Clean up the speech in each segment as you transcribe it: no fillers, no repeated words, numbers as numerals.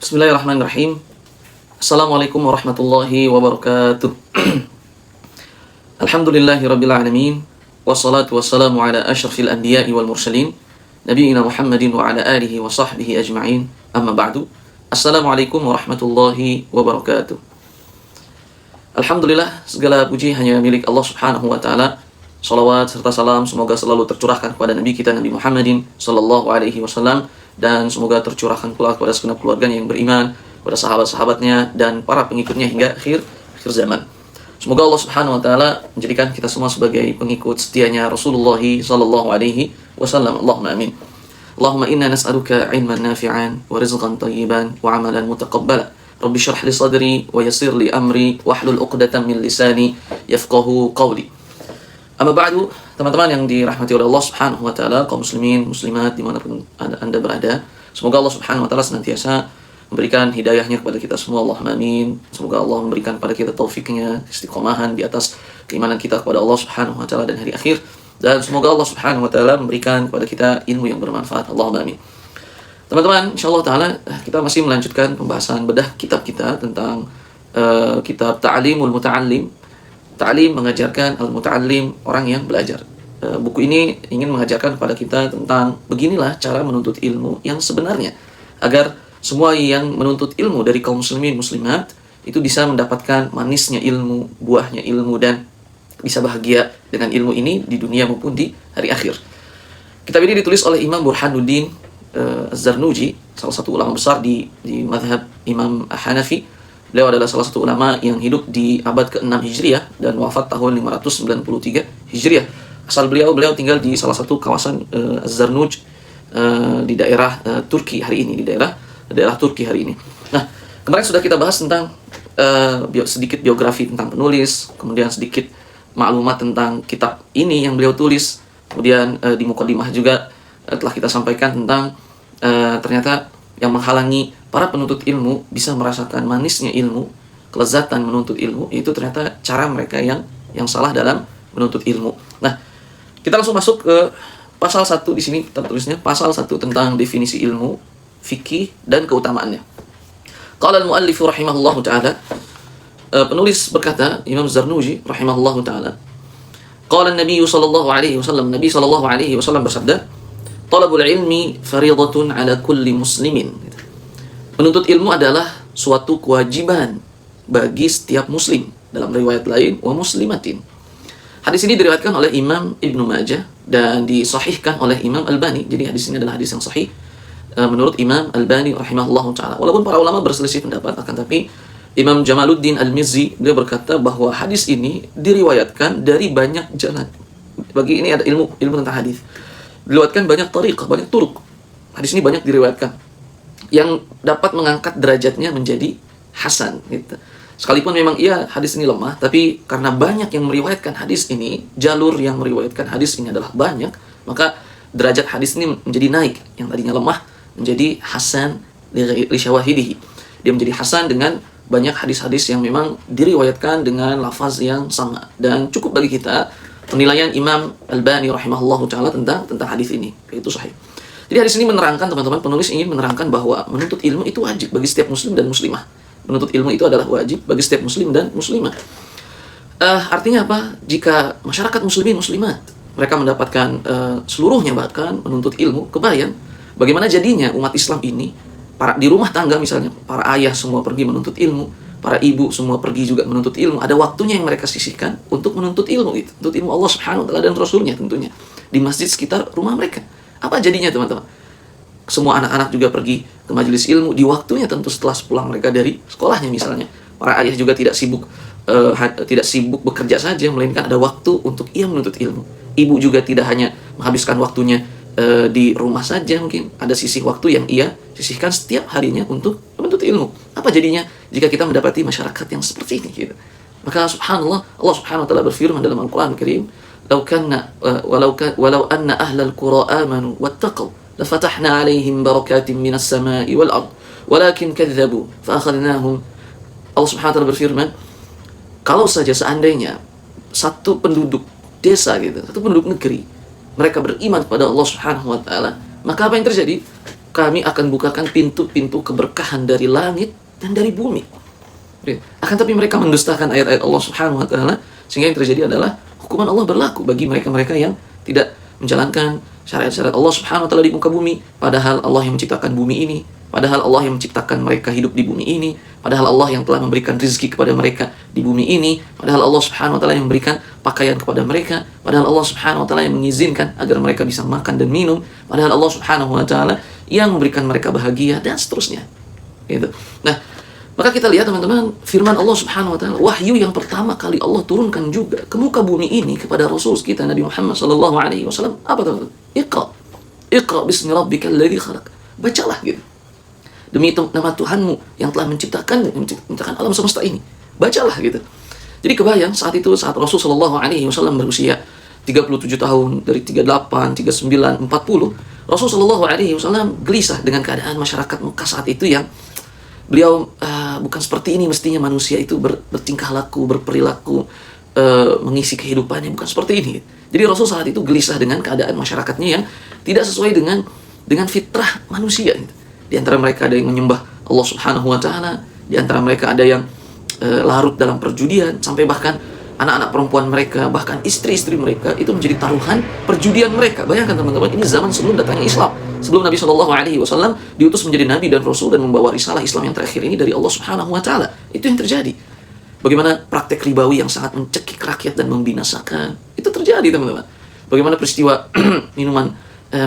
Bismillahirrahmanirrahim. Assalamualaikum warahmatullahi wabarakatuh. Alhamdulillahi rabbil alamin. Wassalatu wassalamu ala asyrafil anbiya'i wal mursalin Nabiina Muhammadin wa ala alihi wa sahbihi ajma'in. Amma ba'du. Assalamualaikum warahmatullahi wabarakatuh. Alhamdulillah, segala puji hanya milik Allah subhanahu wa ta'ala. Salawat serta salam semoga selalu tercurahkan kepada Nabi kita Nabi Muhammadin sallallahu alaihi wasallam, dan semoga tercurahkan pula kepada segenap keluarganya yang beriman, kepada sahabat-sahabatnya dan para pengikutnya hingga akhir zaman. Semoga Allah subhanahu wa ta'ala menjadikan kita semua sebagai pengikut setianya Rasulullah sallallahu alaihi wasallam. Allahumma amin. Allahumma inna nas'aluka ilman nafi'an wa rizqan tayyiban wa amalan mutaqabbala. Rabbi syrah li sadri wa yassir li amri wahlul 'uqdatam min lisani yafqahu qawli. Amma ba'du, teman-teman yang dirahmati oleh Allah subhanahu wa ta'ala, kaum muslimin, muslimat dimanapun anda berada, semoga Allah subhanahu wa ta'ala senantiasa memberikan hidayahnya kepada kita semua. Allahumma amin. Semoga Allah memberikan kepada kita taufiknya, istiqomahan di atas keimanan kita kepada Allah subhanahu wa ta'ala dan hari akhir, dan semoga Allah subhanahu wa ta'ala memberikan kepada kita ilmu yang bermanfaat. Allahumma amin. Teman-teman, insyaAllah ta'ala kita masih melanjutkan pembahasan bedah kitab kita tentang kitab Ta'limul Muta'allim. Ta'lim mengajarkan, al-muta'allim orang yang belajar. Buku ini ingin mengajarkan kepada kita tentang beginilah cara menuntut ilmu yang sebenarnya, agar semua yang menuntut ilmu dari kaum muslimin muslimat itu bisa mendapatkan manisnya ilmu, buahnya ilmu, dan bisa bahagia dengan ilmu ini di dunia maupun di hari akhir. Kitab ini ditulis oleh Imam Burhanuddin Az-Zarnuji, salah satu ulama besar di mazhab Imam Hanafi. Beliau adalah salah satu ulama yang hidup di abad ke-6 Hijriah dan wafat tahun 593 Hijriah. Asal beliau tinggal di salah satu kawasan Az-Zarnuj di daerah Turki hari ini, di daerah Turki hari ini. Nah, kemarin sudah kita bahas tentang sedikit biografi tentang penulis, kemudian sedikit maklumat tentang kitab ini yang beliau tulis. Kemudian di mukadimah juga telah kita sampaikan tentang ternyata yang menghalangi para penuntut ilmu bisa merasakan manisnya ilmu, kelezatan menuntut ilmu, itu ternyata cara mereka yang salah dalam menuntut ilmu. Nah, kita langsung masuk ke pasal 1 di sini, kita tulisnya pasal 1 tentang definisi ilmu, fikih dan keutamaannya. Qala al-muallif rahimahullahu taala, penulis berkata, Imam Zarnuji rahimahullahu taala, qala an-nabiy sallallahu alaihi wasallam, Nabi sallallahu alaihi wasallam bersabda, talabul ilmi fariidatun ala kulli muslimin. Menuntut ilmu adalah suatu kewajiban bagi setiap muslim. Dalam riwayat lain, wa muslimatin. Hadis ini diriwayatkan oleh Imam Ibnu Majah dan disahihkan oleh Imam Albani. Jadi hadis ini adalah hadis yang sahih menurut Imam Albani rahimahullahu taala. Walaupun para ulama berselisih pendapat, akan tapi Imam Jamaluddin Al-Mizzi dia berkata bahwa hadis ini diriwayatkan dari banyak jalan. Bagi ini ada ilmu tentang hadis. Diriwayatkan banyak tariqah, banyak turuk. Hadis ini banyak diriwayatkan yang dapat mengangkat derajatnya menjadi hasan gitu. Sekalipun memang hadis ini lemah, tapi karena banyak yang meriwayatkan hadis ini, jalur yang meriwayatkan hadis ini adalah banyak, maka derajat hadis ini menjadi naik. Yang tadinya lemah menjadi hasan li syawahidihi. Dia menjadi hasan dengan banyak hadis-hadis yang memang diriwayatkan dengan lafaz yang sama. Dan cukup bagi kita penilaian Imam Albani rahimahullahu taala tentang hadis ini, yaitu sahih. Jadi hadis ini menerangkan, teman-teman, penulis ingin menerangkan bahwa menuntut ilmu itu wajib bagi setiap muslim dan muslimah. Menuntut ilmu itu adalah wajib bagi setiap muslim dan muslimah. Artinya apa? Jika masyarakat muslimin muslimat mereka mendapatkan seluruhnya bahkan menuntut ilmu, kebayang bagaimana jadinya umat Islam ini, para di rumah tangga misalnya, para ayah semua pergi menuntut ilmu, para ibu semua pergi juga menuntut ilmu. Ada waktunya yang mereka sisihkan untuk menuntut ilmu itu, untuk ilmu Allah Subhanahu wa taala dan Rasulnya tentunya, di masjid sekitar rumah mereka. Apa jadinya, teman-teman? Semua anak-anak juga pergi ke majelis ilmu di waktunya tentu setelah pulang mereka dari sekolahnya misalnya. Para ayah juga tidak sibuk bekerja saja, melainkan ada waktu untuk ia menuntut ilmu. Ibu juga tidak hanya menghabiskan waktunya di rumah saja, mungkin ada sisi waktu yang ia sisihkan setiap harinya untuk menuntut ilmu. Apa jadinya jika kita mendapati masyarakat yang seperti ini gitu? Maka subhanallah, Allah Subhanahu wa taala berfirman dalam Al-Qur'an Al-Karim, walau anna ahlal qura amanu wattaqaw lafatahna 'alaihim barakatin minas sama'i wal ard walakin kadzdzabu fa akhadnahum. Allah Subhanahu wa taala berfirman, kalau saja seandainya satu penduduk desa gitu, satu penduduk negeri mereka beriman kepada Allah Subhanahu wa taala, maka apa yang terjadi? kami akan bukakan pintu-pintu keberkahan dari langit dan dari bumi. Akan tapi mereka mendustakan ayat-ayat Allah Subhanahu wa taala, sehingga yang terjadi adalah hukuman Allah berlaku bagi mereka-mereka yang tidak menjalankan syariat-syariat Allah Subhanahu wa taala di muka bumi, padahal Allah yang menciptakan bumi ini, padahal Allah yang menciptakan mereka hidup di bumi ini, padahal Allah yang telah memberikan rezeki kepada mereka di bumi ini, padahal Allah Subhanahu wa taala yang memberikan pakaian kepada mereka, padahal Allah Subhanahu wa taala yang mengizinkan agar mereka bisa makan dan minum, padahal Allah Subhanahu wa taala yang memberikan mereka bahagia, dan seterusnya. Gitu. Nah, maka kita lihat teman-teman, firman Allah Subhanahu wa taala, wahyu yang pertama kali Allah turunkan juga ke muka bumi ini kepada Rasul kita Nabi Muhammad sallallahu alaihi wasallam, apa teman-teman? Iqra bismi rabbikal ladzi khalaq. Bacalah gitu. Demi nama Tuhanmu yang telah menciptakan alam semesta ini. Bacalah gitu. Jadi kebayang saat Rasul sallallahu alaihi wasallam berusia 37 tahun, dari 38, 39, 40, Rasul sallallahu alaihi wasallam gelisah dengan keadaan masyarakat Mekah saat itu yang beliau bukan seperti ini mestinya manusia itu bertingkah laku, berperilaku, mengisi kehidupannya, bukan seperti ini. Jadi Rasul saat itu gelisah dengan keadaan masyarakatnya yang tidak sesuai dengan fitrah manusia. Di antara mereka ada yang menyembah Allah Subhanahu wa taala, di antara mereka ada yang larut dalam perjudian, sampai bahkan anak-anak perempuan mereka, bahkan istri-istri mereka itu menjadi taruhan perjudian mereka. Bayangkan teman-teman, ini zaman sebelum datangnya Islam, sebelum Nabi Shallallahu Alaihi Wasallam diutus menjadi Nabi dan Rasul dan membawa risalah Islam yang terakhir ini dari Allah Subhanahu Wa Taala. Itu yang terjadi. Bagaimana praktek ribawi yang sangat mencekik rakyat dan membinasakan itu terjadi, teman-teman. Bagaimana peristiwa minuman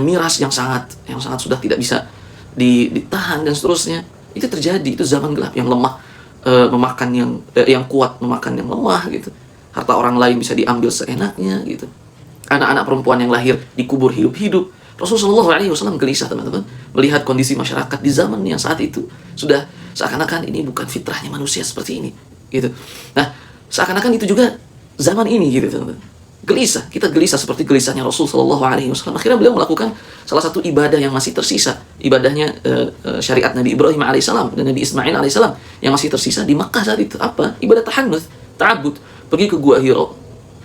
miras yang sangat sudah tidak bisa ditahan dan seterusnya, itu terjadi. Itu zaman gelap, yang lemah memakan yang kuat memakan yang lemah gitu. Harta orang lain bisa diambil seenaknya gitu. Anak-anak perempuan yang lahir dikubur hidup-hidup. Rasulullah SAW gelisah, teman-teman, melihat kondisi masyarakat di zaman yang saat itu sudah seakan-akan ini bukan fitrahnya manusia seperti ini gitu. Nah, seakan-akan itu juga zaman ini gitu, teman-teman. Gelisah, kita gelisah seperti gelisahnya Rasulullah SAW. Akhirnya beliau melakukan salah satu ibadah yang masih tersisa, ibadahnya syariat Nabi Ibrahim alaihissalam dan Nabi Ismail alaihissalam yang masih tersisa di Makkah saat itu. Apa? Ibadah tahannuts, ta'abbud, pergi ke Gua Hira,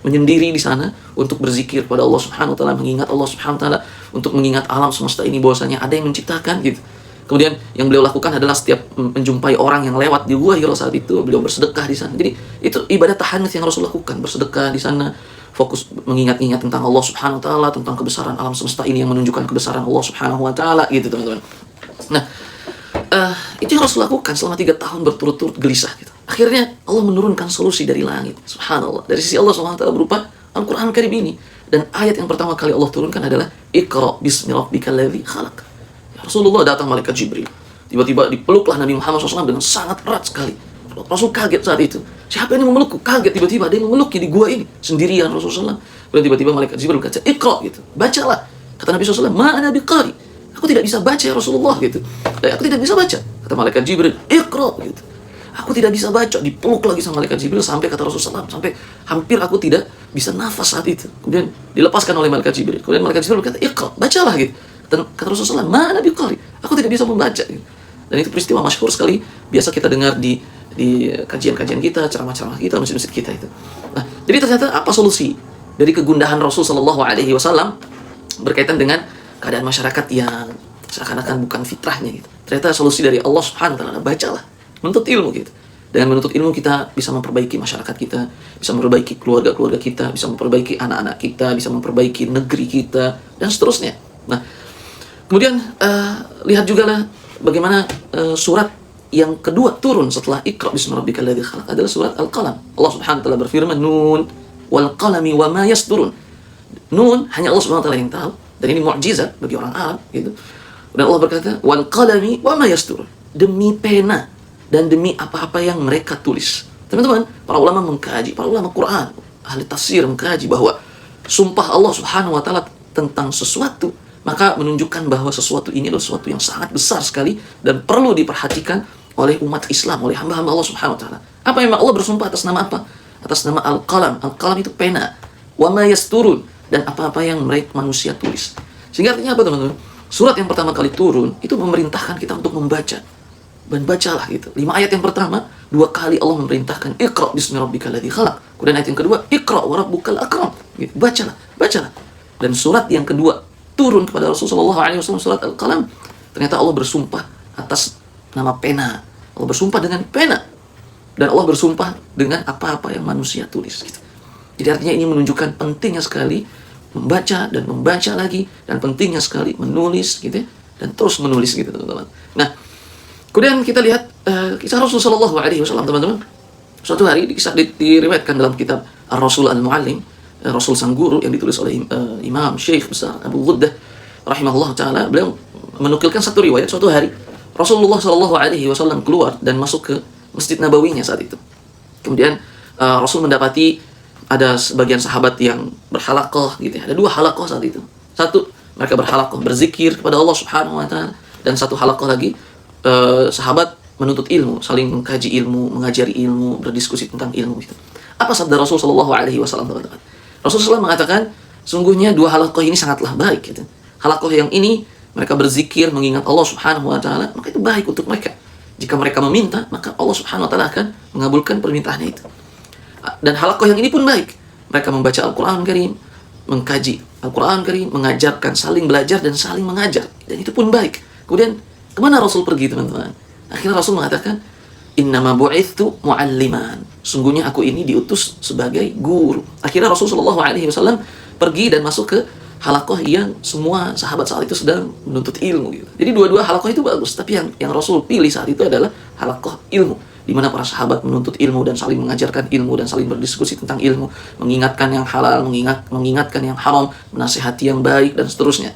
menyendiri di sana untuk berzikir kepada Allah Subhanahu wa taala, mengingat Allah Subhanahu wa taala, untuk mengingat alam semesta ini bahwasanya ada yang menciptakan gitu. Kemudian yang beliau lakukan adalah setiap menjumpai orang yang lewat di Gua Hira saat itu, beliau bersedekah di sana. Jadi itu ibadah tahannuts yang Rasul lakukan, bersedekah di sana, fokus mengingat-ingat tentang Allah Subhanahu wa taala, tentang kebesaran alam semesta ini yang menunjukkan kebesaran Allah Subhanahu wa taala gitu, teman-teman. Nah, itu yang Rasul lakukan selama 3 tahun berturut-turut gelisah gitu. Akhirnya Allah menurunkan solusi dari langit. Subhanallah. Dari sisi Allah Subhanahu wa taala berupa Al-Qur'an Karim ini. Dan ayat yang pertama kali Allah turunkan adalah Iqra bismi rabbikal ladzi khalaq. Rasulullah datang malaikat Jibril. Tiba-tiba dipeluklah Nabi Muhammad SAW dengan sangat erat sekali. Rasul kaget saat itu. Siapa yang memelukku? Kaget, tiba-tiba ada yang memeluknya di gua ini sendirian Rasulullah SAW. Kemudian tiba-tiba malaikat Jibril berkata, Iqra gitu. Bacalah. Kata Nabi SAW, Ma ana biqari. Aku tidak bisa baca ya Rasulullah gitu. Aku tidak bisa baca. Kata malaikat Jibril, Iqra gitu. Aku tidak bisa baca. Dipeluk lagi sama malaikat Jibril sampai kata Rasulullah SAW, sampai hampir aku tidak bisa nafas saat itu. Kemudian dilepaskan oleh malaikat Jibril. Kemudian malaikat Jibril berkata, Iqra, bacalah gitu. Kata Rasulullah SAW, Ma ana biqari. Aku tidak bisa membaca gitu. Dan itu peristiwa masyhur sekali, biasa kita dengar di kajian-kajian kita, ceramah-ceramah kita, masjid-masjid kita itu. Nah, jadi ternyata apa solusi dari kegundahan Rasul Shallallahu Alaihi Wasallam berkaitan dengan keadaan masyarakat yang seakan-akan bukan fitrahnya gitu. Ternyata solusi dari Allah Subhanahu wa taala, bacalah, menuntut ilmu gitu. Dengan menuntut ilmu kita bisa memperbaiki masyarakat kita, bisa memperbaiki keluarga-keluarga kita, bisa memperbaiki anak-anak kita, bisa memperbaiki negeri kita, dan seterusnya. Nah, kemudian lihat juga lah bagaimana surat yang kedua turun setelah Iqra bismi rabbikal ladzi khalaq adalah surat Al-Qalam. Allah Subhanahu wa taala berfirman, Nun wal qalami wa ma yasturun. Nun hanya Allah Subhanahu wa taala yang tahu, dan ini mukjizat bagi orang Arab gitu. Dan Allah berkata, wal qalami wa ma yasturun. Demi pena dan demi apa-apa yang mereka tulis. Teman-teman, para ulama mengkaji, para ulama Quran, ahli tafsir mengkaji bahwa sumpah Allah Subhanahu wa taala tentang sesuatu, maka menunjukkan bahwa sesuatu ini adalah sesuatu yang sangat besar sekali dan perlu diperhatikan oleh umat Islam, oleh hamba-hamba Allah Subhanahu wa taala. Apa yang Allah bersumpah atas nama apa? Atas nama Al-Qalam. Al-Qalam itu pena. Wa ma yasturun, dan apa-apa yang mereka manusia tulis. Sehingga artinya apa, teman-teman? Surat yang pertama kali turun itu memerintahkan kita untuk membaca. Dan bacalah gitu. 5 ayat yang pertama, 2 kali Allah memerintahkan Iqra bismi rabbikal ladzi khalaq. Kemudian ayat yang kedua, Iqra wa rabbukal akram. Gitu. Bacalah. Dan surat yang kedua turun kepada Rasulullah SAW, surat Al-Qalam, Ternyata Allah bersumpah atas nama pena. Allah bersumpah dengan pena. Dan Allah bersumpah dengan apa-apa yang manusia tulis gitu. Jadi artinya ini menunjukkan pentingnya sekali membaca dan membaca lagi, dan pentingnya sekali menulis gitu ya, dan terus menulis gitu teman-teman. Nah, kemudian kita lihat kisah Rasulullah SAW teman-teman. Suatu hari diriwayatkan dalam kitab Ar-Rasul Al-Muallim, Rasul Sang Guru, yang ditulis oleh Imam Syekh besar Abu Ghuddah rahimahullah taala. Beliau menukilkan satu riwayat, suatu hari Rasulullah SAW keluar dan masuk ke Masjid Nabawinya saat itu. Kemudian Rasul mendapati ada sebagian sahabat yang berhalaqah gitu ya. Ada dua halaqah saat itu. Satu, mereka berhalaqah berzikir kepada Allah Subhanahu wa taala, dan satu halaqah lagi sahabat menuntut ilmu, saling mengkaji ilmu, mengajari ilmu, berdiskusi tentang ilmu gitu. Apa sabda Rasul sallallahu alaihi wasallam teman-teman? Rasulullah mengatakan, sungguhnya dua halaqah ini sangatlah baik gitu. Halaqah yang ini mereka berzikir mengingat Allah Subhanahu wa taala, maka itu baik untuk mereka. Jika mereka meminta, maka Allah Subhanahu wa taala akan mengabulkan permintaannya itu. Dan halaqah yang ini pun baik. Mereka membaca Al-Qur'an Karim, mengkaji Al-Qur'an Karim, mengajarkan, saling belajar dan saling mengajar. Dan itu pun baik. Kemudian kemana Rasul pergi teman-teman? Akhirnya Rasul mengatakan, innama bu'ithtu mu'alliman. Sungguhnya aku ini diutus sebagai guru. Akhirnya Rasul SAW pergi dan masuk ke halaqah yang semua sahabat saat itu sedang menuntut ilmu gitu. Jadi dua-dua halaqah itu bagus, tapi yang Rasul pilih saat itu adalah halaqah ilmu, di mana para sahabat menuntut ilmu dan saling mengajarkan ilmu dan saling berdiskusi tentang ilmu, mengingatkan yang halal, mengingatkan yang haram, menasihati yang baik dan seterusnya.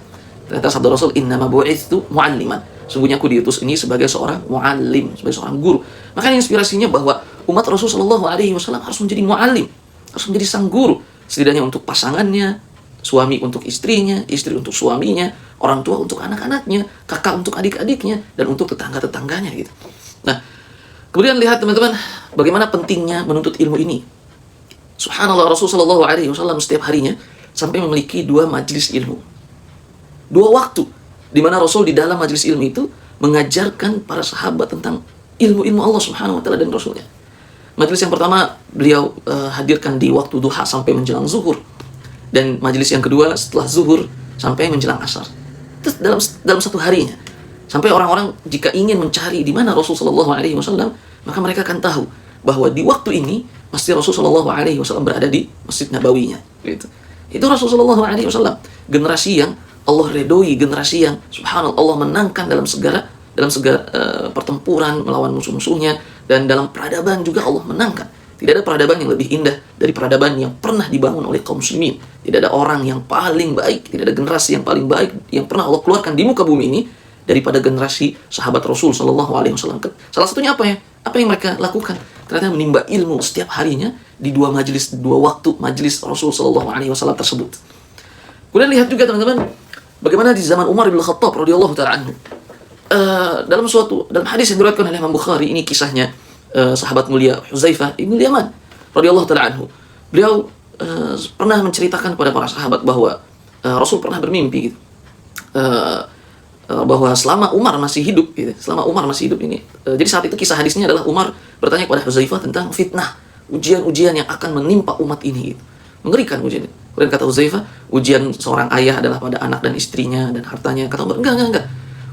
Ternyata sabda Rasul, innama bu'ithtu mu'alliman. Sungguhnya aku diutus ini sebagai seorang mu'allim, sebagai seorang guru. Makanya inspirasinya bahwa umat Rasul sallallahu alaihi wasallam harus menjadi mu'allim, harus menjadi sang guru, setidaknya untuk pasangannya, suami untuk istrinya, istri untuk suaminya, orang tua untuk anak-anaknya, kakak untuk adik-adiknya, dan untuk tetangga-tetangganya gitu. Nah, kemudian lihat teman-teman, bagaimana pentingnya menuntut ilmu ini. Subhanallah, Rasulullah SAW setiap harinya sampai memiliki 2 majelis ilmu. 2 waktu, di mana Rasul di dalam majelis ilmu itu mengajarkan para sahabat tentang ilmu-ilmu Allah Subhanahu wa taala dan Rasulnya. Majelis yang pertama beliau hadirkan di waktu duha sampai menjelang zuhur. Dan majelis yang kedua setelah zuhur sampai menjelang asar. Itu dalam satu harinya. Sampai orang-orang jika ingin mencari di mana Rasulullah SAW, maka mereka akan tahu bahwa di waktu ini pasti Rasulullah SAW berada di Masjid Nabawinya. Gitu. Itu Rasulullah SAW, generasi yang Allah redoi, generasi yang subhanallah Allah menangkan dalam segala pertempuran melawan musuh-musuhnya, dan dalam peradaban juga Allah menangkan. Tidak ada peradaban yang lebih indah dari peradaban yang pernah dibangun oleh kaum muslimin. Tidak ada orang yang paling baik, tidak ada generasi yang paling baik yang pernah Allah keluarkan di muka bumi ini daripada generasi sahabat Rasul sallallahu alaihi wasallam. Salah satunya apa ya? Apa yang mereka lakukan? Ternyata menimba ilmu setiap harinya di 2 majelis, 2 waktu majelis Rasul sallallahu alaihi wasallam tersebut. Kemudian lihat juga teman-teman, bagaimana di zaman Umar bin Khattab radhiyallahu taala anhu. Dalam hadis yang diriwayatkan oleh Imam Bukhari, ini kisahnya sahabat mulia Huzaifah ibn Yaman radhiyallahu taala anhu. Beliau pernah menceritakan kepada para sahabat bahwa Rasul pernah bermimpi gitu. Bahwa selama Umar masih hidup gitu, ini. Jadi saat itu kisah hadisnya adalah Umar bertanya kepada Huzaifah tentang fitnah, ujian-ujian yang akan menimpa umat ini gitu. Mengerikan ujian itu. Kemudian kata Huzaifah, ujian seorang ayah adalah pada anak dan istrinya dan hartanya. Kata Umar, enggak.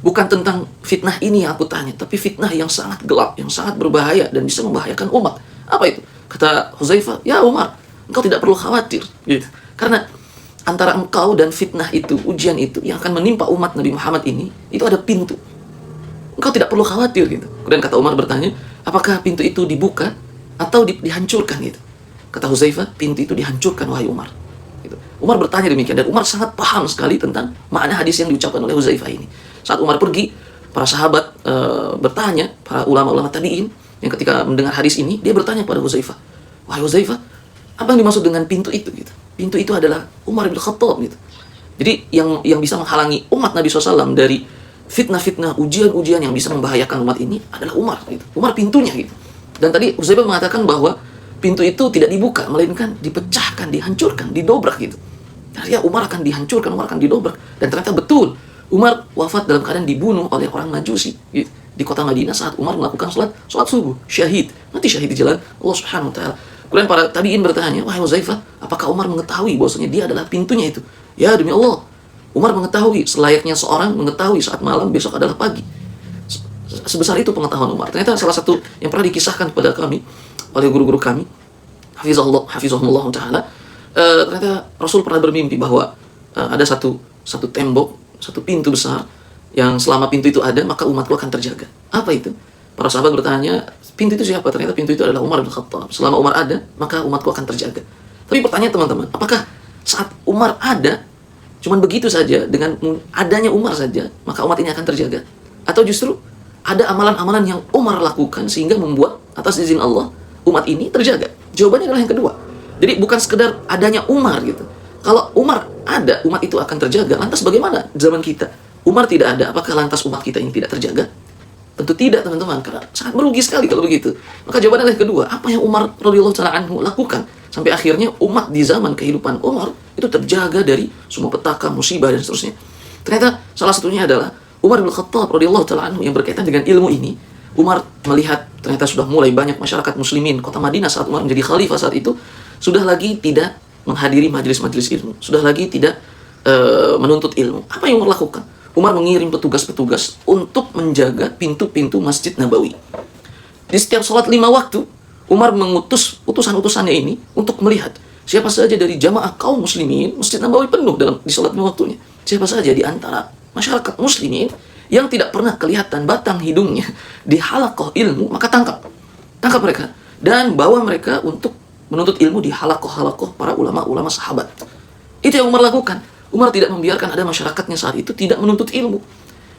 Bukan tentang fitnah ini yang aku tanya, tapi fitnah yang sangat gelap, yang sangat berbahaya dan bisa membahayakan umat. Apa itu? Kata Huzaifah, ya Umar, engkau tidak perlu khawatir. Gitu. Karena antara engkau dan fitnah itu, ujian itu yang akan menimpa umat Nabi Muhammad ini, itu ada pintu. Engkau tidak perlu khawatir gitu. Kemudian kata Umar bertanya, apakah pintu itu dibuka atau dihancurkan gitu? Kata Huzaifah, pintu itu dihancurkan wahai Umar. Gitu. Umar bertanya demikian, dan Umar sangat paham sekali tentang makna hadis yang diucapkan oleh Huzaifah ini. Saat Umar pergi, para sahabat bertanya, para ulama-ulama tabi'in yang ketika mendengar hadis ini, dia bertanya kepada Huzaifah, wahai Huzaifah, apa yang dimaksud dengan pintu itu gitu? Pintu itu adalah Umar bin Khattab gitu. Jadi yang bisa menghalangi umat Nabi SAW dari fitnah-fitnah, ujian-ujian yang bisa membahayakan umat ini adalah Umar gitu. Umar pintunya gitu. Dan tadi Huzaifah mengatakan bahwa pintu itu tidak dibuka, melainkan dipecahkan, dihancurkan, didobrak gitu. Artinya Umar akan dihancurkan, Umar akan didobrak. Dan ternyata betul, Umar wafat dalam keadaan dibunuh oleh orang Majusi gitu, di kota Madinah saat Umar melakukan sholat subuh, syahid, mati syahid di jalan Allah Subhanahu wa taala. Kemudian para tabi'in bertanya, wahai Huzaifah, apakah Umar mengetahui bahwasanya dia adalah pintunya itu? Ya demi Allah, Umar mengetahui selayaknya seorang mengetahui saat malam besok adalah pagi. Sebesar itu pengetahuan Umar. Ternyata salah satu yang pernah dikisahkan kepada kami oleh guru-guru kami, hafizahumullah taala, ternyata Rasul pernah bermimpi bahwa ada satu tembok, satu pintu besar yang selama pintu itu ada maka umatku akan terjaga. Apa itu? Para sahabat bertanya, pintu itu siapa? Ternyata pintu itu adalah Umar bin Khattab. Selama Umar ada, maka umatku akan terjaga. Tapi pertanyaan teman-teman, apakah saat Umar ada, cuman begitu saja, dengan adanya Umar saja, maka umat ini akan terjaga? Atau justru ada amalan-amalan yang Umar lakukan sehingga membuat atas izin Allah umat ini terjaga? Jawabannya adalah yang kedua. Jadi bukan sekedar adanya Umar gitu. Kalau Umar ada, umat itu akan terjaga. Lantas bagaimana zaman kita? Umar tidak ada, apakah lantas umat kita ini tidak terjaga? Tentu tidak, teman-teman, karena sangat merugi sekali kalau begitu. Maka jawabannya adalah yang kedua, apa yang Umar radhiyallahu taala anhu lakukan sampai akhirnya umat di zaman kehidupan Umar itu terjaga dari semua petaka, musibah dan seterusnya. Ternyata salah satunya adalah Umar bin Khattab radhiyallahu taala anhu yang berkaitan dengan ilmu ini. Umar melihat ternyata sudah mulai banyak masyarakat muslimin kota Madinah saat Umar menjadi khalifah saat itu sudah lagi tidak menghadiri majelis-majelis ilmu, sudah lagi tidak menuntut ilmu. Apa yang Umar lakukan? Umar mengirim petugas-petugas untuk menjaga pintu-pintu Masjid Nabawi. Di setiap sholat 5 waktu, Umar mengutus utusan-utusannya ini untuk melihat siapa saja dari jamaah kaum muslimin. Masjid Nabawi penuh di sholat 5 waktunya. Siapa saja di antara masyarakat muslimin yang tidak pernah kelihatan batang hidungnya di halaqah ilmu, maka tangkap mereka dan bawa mereka untuk menuntut ilmu di halaqah-halaqah para ulama-ulama sahabat. Itu yang Umar lakukan. Umar tidak membiarkan ada masyarakatnya saat itu tidak menuntut ilmu.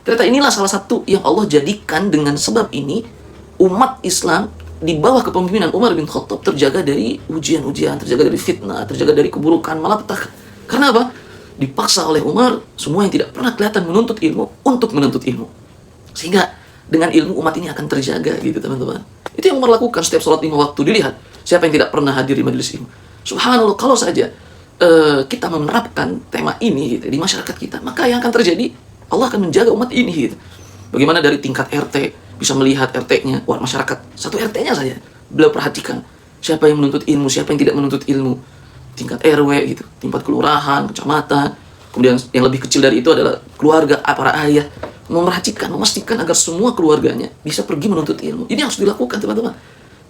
Ternyata inilah salah satu yang Allah jadikan dengan sebab ini umat Islam di bawah kepemimpinan Umar bin Khattab terjaga dari ujian-ujian, terjaga dari fitnah, terjaga dari keburukan, malapetaka. Karena apa? Dipaksa oleh Umar semua yang tidak pernah kelihatan menuntut ilmu untuk menuntut ilmu. Sehingga dengan ilmu umat ini akan terjaga gitu, teman-teman. Itu yang Umar lakukan setiap sholat 5 waktu. Dilihat siapa yang tidak pernah hadir di majelis ilmu. Subhanallah, kalau saja kita menerapkan tema ini gitu, di masyarakat kita, maka yang akan terjadi, Allah akan menjaga umat ini gitu. Bagaimana dari tingkat RT bisa melihat RT-nya, masyarakat satu RT-nya saja beliau perhatikan siapa yang menuntut ilmu, siapa yang tidak menuntut ilmu. Tingkat RW gitu, tingkat kelurahan, kecamatan, kemudian yang lebih kecil dari itu adalah keluarga, para ayah, memastikan agar semua keluarganya bisa pergi menuntut ilmu. Ini harus dilakukan, teman-teman.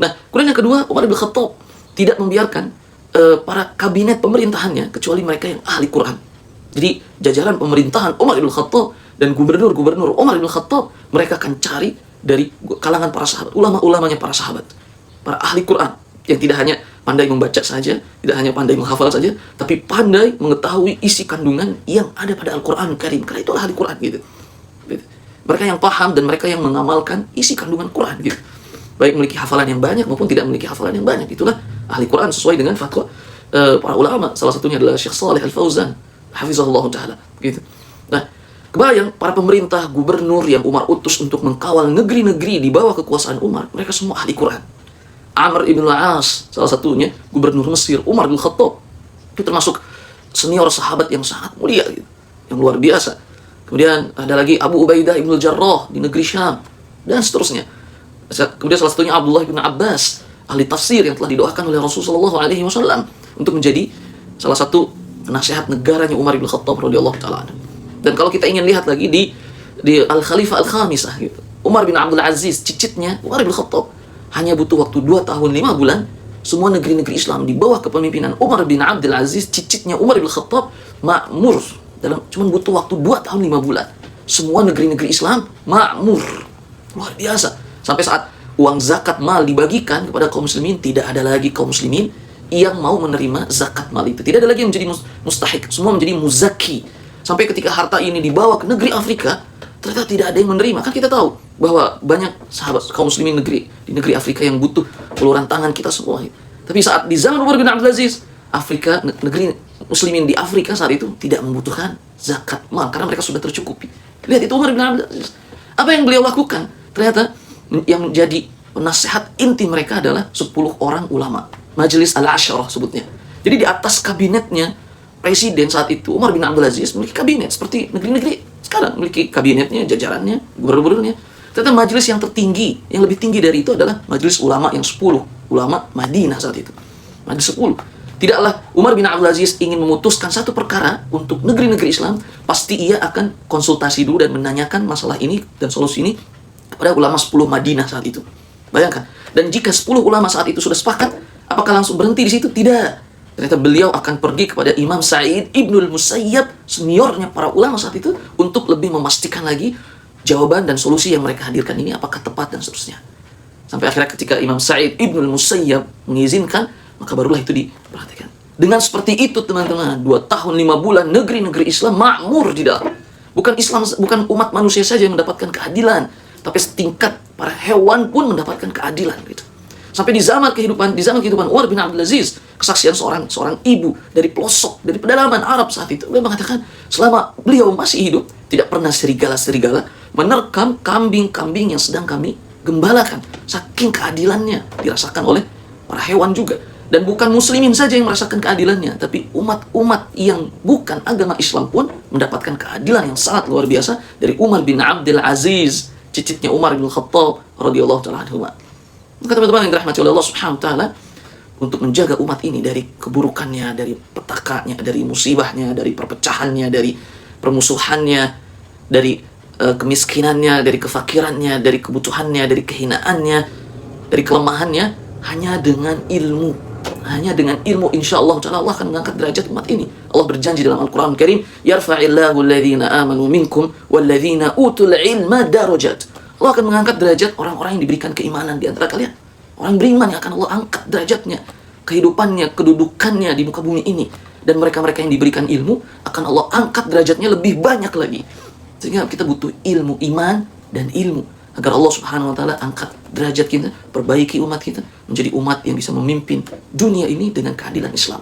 Nah, kemudian yang kedua, Umar bin Khattab tidak membiarkan para kabinet pemerintahannya kecuali mereka yang ahli Quran. Jadi jajaran pemerintahan Umar bin Khattab dan gubernur-gubernur Umar bin Khattab, mereka akan cari dari kalangan para sahabat, ulama-ulamanya para sahabat, para ahli Quran yang tidak hanya pandai membaca saja, tidak hanya pandai menghafal saja, tapi pandai mengetahui isi kandungan yang ada pada Al-Quran Karim. Karena itulah ahli Quran gitu. Mereka yang paham dan mereka yang mengamalkan isi kandungan Quran gitu. Baik memiliki hafalan yang banyak maupun tidak memiliki hafalan yang banyak. Itulah ahli Quran sesuai dengan fatwa para ulama. Salah satunya adalah Syekh Shalih Al-Fauzan, hafizahullah taala gitu. Nah, kebayang para pemerintah, gubernur yang Umar utus untuk mengkawal negeri-negeri di bawah kekuasaan Umar, mereka semua ahli Quran. Amr ibn al-As, salah satunya gubernur Mesir, Umar bin Khattab, itu termasuk senior sahabat yang sangat mulia gitu, yang luar biasa. Kemudian ada lagi Abu Ubaidah ibn al-Jarrah di negeri Syam dan seterusnya. Kemudian salah satunya Abdullah bin Abbas, ahli tafsir yang telah didoakan oleh Rasulullah SAW untuk menjadi salah satu penasehat negaranya Umar bin Khattab radhiyallahu taala. Dan kalau kita ingin lihat lagi di Al-Khalifah Al-Khamisah gitu, Umar bin Abdul Aziz, cicitnya Umar bin Khattab, hanya butuh waktu 2 tahun 5 bulan, semua negeri-negeri Islam di bawah kepemimpinan Umar bin Abdul Aziz, cicitnya Umar bin Khattab, makmur. Cuma butuh waktu 2 tahun 5 bulan. Semua negeri-negeri Islam makmur. Luar biasa. Sampai saat uang zakat mal dibagikan kepada kaum muslimin, tidak ada lagi kaum muslimin yang mau menerima zakat mal itu. Tidak ada lagi yang menjadi mustahik. Semua menjadi muzaki. Sampai ketika harta ini dibawa ke negeri Afrika, ternyata tidak ada yang menerima. Kan kita tahu bahwa banyak sahabat kaum muslimin di negeri Afrika yang butuh uluran tangan kita semua. Tapi saat di zaman Umar bin Abdul Aziz, Afrika, negeri muslimin di Afrika saat itu tidak membutuhkan zakat mal karena mereka sudah tercukupi. Lihat itu Umar bin Abdul Aziz. Apa yang beliau lakukan? Ternyata yang menjadi penasehat inti mereka adalah 10 orang ulama. Majelis Al-Asyarah sebutnya. Jadi di atas kabinetnya presiden saat itu, Umar bin Abdul Aziz memiliki kabinet seperti negeri-negeri sekarang memiliki kabinetnya, jajarannya, gubernur-gubernurnya. Ternyata majelis yang tertinggi, yang lebih tinggi dari itu adalah majelis ulama yang 10, ulama Madinah saat itu. Majelis 10. Tidaklah Umar bin Abdul Aziz ingin memutuskan satu perkara untuk negeri-negeri Islam, pasti ia akan konsultasi dulu dan menanyakan masalah ini dan solusi ini kepada ulama 10 Madinah saat itu. Bayangkan. Dan jika 10 ulama saat itu sudah sepakat, apakah langsung berhenti di situ? Tidak. Ternyata beliau akan pergi kepada Imam Sa'id Ibnul Musayyab, seniornya para ulama saat itu, untuk lebih memastikan lagi jawaban dan solusi yang mereka hadirkan ini apakah tepat dan seterusnya. Sampai akhirnya ketika Imam Sa'id Ibnul Musayyab mengizinkan, maka barulah itu diperhatikan. Dengan seperti itu teman-teman, 2 tahun 5 bulan negeri-negeri Islam makmur di dalam. Bukan umat manusia saja yang mendapatkan keadilan, tapi setingkat para hewan pun mendapatkan keadilan gitu. Sampai di zaman kehidupan Umar bin Abdul Aziz, kesaksian seorang ibu dari pelosok, dari pedalaman Arab saat itu, beliau mengatakan selama beliau masih hidup tidak pernah serigala menerkam kambing-kambing yang sedang kami gembalakan. Saking keadilannya dirasakan oleh para hewan juga. Dan bukan muslimin saja yang merasakan keadilannya, tapi umat-umat yang bukan agama Islam pun mendapatkan keadilan yang sangat luar biasa dari Umar bin Abdul Aziz, cicitnya Umar bin Khattab radhiyallahu taala anhu. Maka teman-teman yang dirahmati oleh Allah Subhanahu wa taala, untuk menjaga umat ini dari keburukannya, dari petakanya, dari musibahnya, dari perpecahannya, dari permusuhannya, dari kemiskinannya, dari kefakirannya, dari kebutuhannya, dari kehinaannya, dari kelemahannya, hanya dengan ilmu. Hanya dengan ilmu, insyaallah ta'ala Allah akan mengangkat derajat umat ini. Allah berjanji dalam Al-Quran Al-Karim, yarfa'illahu alladhina amanu minkum walladhina utul ilma darajat. Allah akan mengangkat derajat orang-orang yang diberikan keimanan di antara kalian. Orang beriman yang akan Allah angkat derajatnya, kehidupannya, kedudukannya di muka bumi ini. Dan mereka-mereka yang diberikan ilmu akan Allah angkat derajatnya lebih banyak lagi. Sehingga kita butuh ilmu, iman dan ilmu, agar Allah Subhanahu wa taala angkat derajat kita, perbaiki umat kita menjadi umat yang bisa memimpin dunia ini dengan keadilan Islam.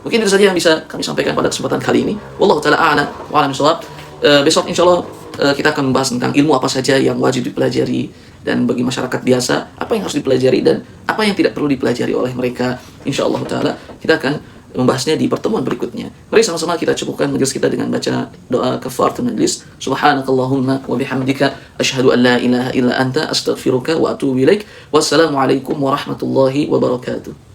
Mungkin itu saja yang bisa kami sampaikan pada kesempatan kali ini. Wallahu taala a'lam wa a'lam bishawab. Besok insyaallah kita akan membahas tentang ilmu apa saja yang wajib dipelajari, dan bagi masyarakat biasa apa yang harus dipelajari dan apa yang tidak perlu dipelajari oleh mereka. Insyaallah taala kita akan membahasnya di pertemuan berikutnya. Mari sama-sama kita cukupkan majelis kita dengan baca doa kafaratul majlis. Subhanakallahumma wa bihamdika asyhadu an la ilaha illa anta astaghfiruka wa atubu ilaik. Wassalamualaikum warahmatullahi wabarakatuh.